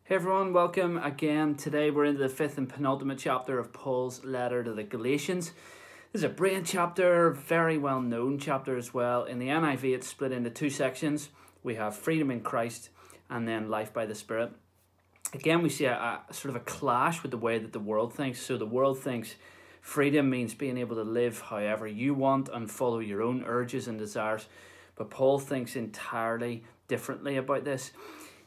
Hey everyone, welcome again. Today we're into the fifth and penultimate chapter of Paul's letter to the Galatians. This is a brilliant chapter, very well known chapter as well. In the NIV it's split into two sections. We have freedom in Christ and then life by the Spirit. Again, we see a sort of a clash with the way that the world thinks. So the world thinks freedom means being able to live however you want and follow your own urges and desires. But Paul thinks entirely differently about this.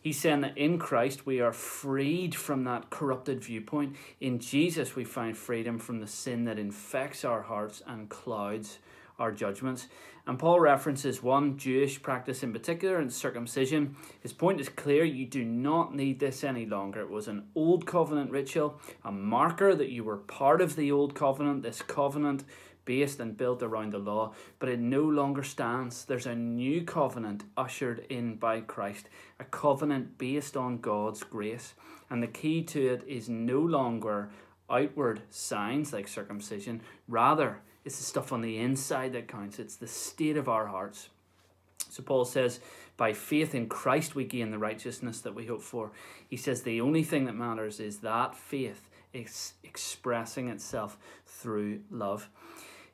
He's saying that in Christ we are freed from that corrupted viewpoint. In Jesus we find freedom from the sin that infects our hearts and clouds our judgments. And Paul references one Jewish practice in particular, and circumcision. His point is clear: you do not need this any longer. It was an old covenant ritual, a marker that you were part of the old covenant, this covenant based and built around the law, but it no longer stands. There's a new covenant ushered in by Christ, a covenant based on God's grace. And the key to it is no longer outward signs like circumcision. Rather, it's the stuff on the inside that counts. It's the state of our hearts. So Paul says, by faith in Christ we gain the righteousness that we hope for. He says the only thing that matters is that faith is expressing itself through love.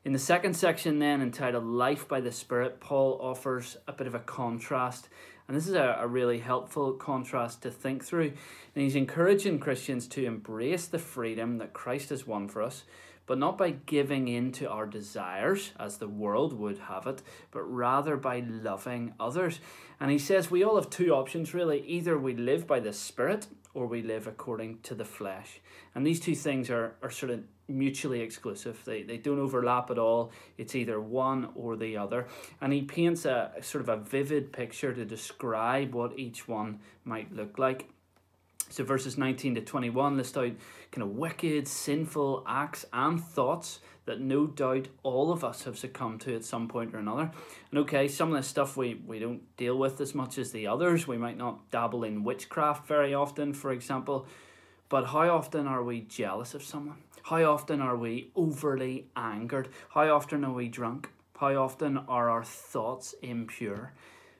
In the second section then, entitled Life by the Spirit, Paul offers a bit of a contrast. And this is a really helpful contrast to think through. And he's encouraging Christians to embrace the freedom that Christ has won for us, but not by giving in to our desires, as the world would have it, but rather by loving others. And he says we all have two options, really. Either we live by the Spirit, or we live according to the flesh. And these two things are sort of mutually exclusive. They don't overlap at all. It's either one or the other. And he paints a sort of a vivid picture to describe what each one might look like. So verses 19 to 21 list out kind of wicked, sinful acts and thoughts that no doubt all of us have succumbed to at some point or another. And okay, some of this stuff we don't deal with as much as the others. We might not dabble in witchcraft very often, for example. But how often are we jealous of someone? How often are we overly angered? How often are we drunk? How often are our thoughts impure?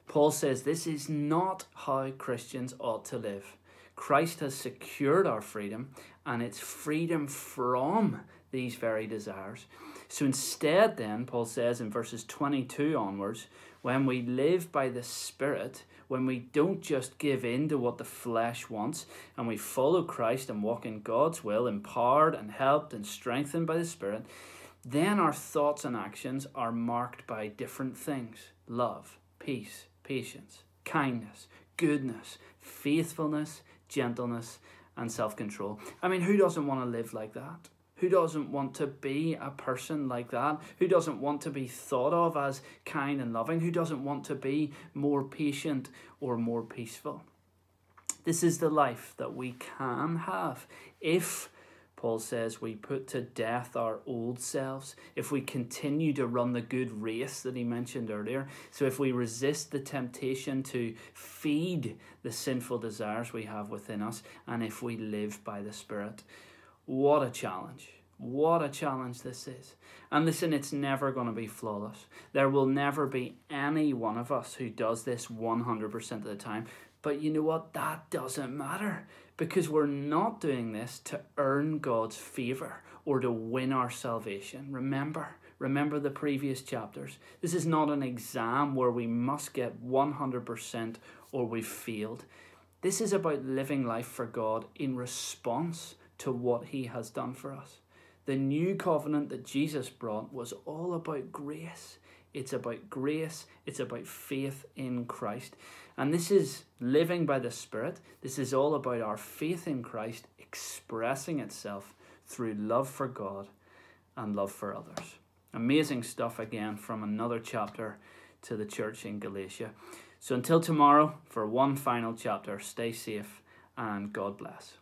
Paul says this is not how Christians ought to live. Christ has secured our freedom, and it's freedom from these very desires. So instead then, Paul says in verses 22 onwards, when we live by the Spirit, when we don't just give in to what the flesh wants, and we follow Christ and walk in God's will, empowered and helped and strengthened by the Spirit, then our thoughts and actions are marked by different things: love, peace, patience, kindness, goodness, faithfulness, gentleness, and self-control. I mean, who doesn't want to live like that? Who doesn't want to be a person like that? Who doesn't want to be thought of as kind and loving? Who doesn't want to be more patient or more peaceful? This is the life that we can have if, Paul says, we put to death our old selves, if we continue to run the good race that he mentioned earlier. So if we resist the temptation to feed the sinful desires we have within us, and if we live by the Spirit. What a challenge. What a challenge this is. And listen, it's never going to be flawless. There will never be any one of us who does this 100% of the time. But you know what? That doesn't matter, because we're not doing this to earn God's favour or to win our salvation. Remember the previous chapters. This is not an exam where we must get 100% or we've failed. This is about living life for God in response to what he has done for us. The new covenant that Jesus brought was all about grace. It's about grace. It's about faith in Christ. And this is living by the Spirit. This is all about our faith in Christ expressing itself through love for God and love for others. Amazing stuff again from another chapter to the church in Galatia. So until tomorrow, for one final chapter, stay safe and God bless.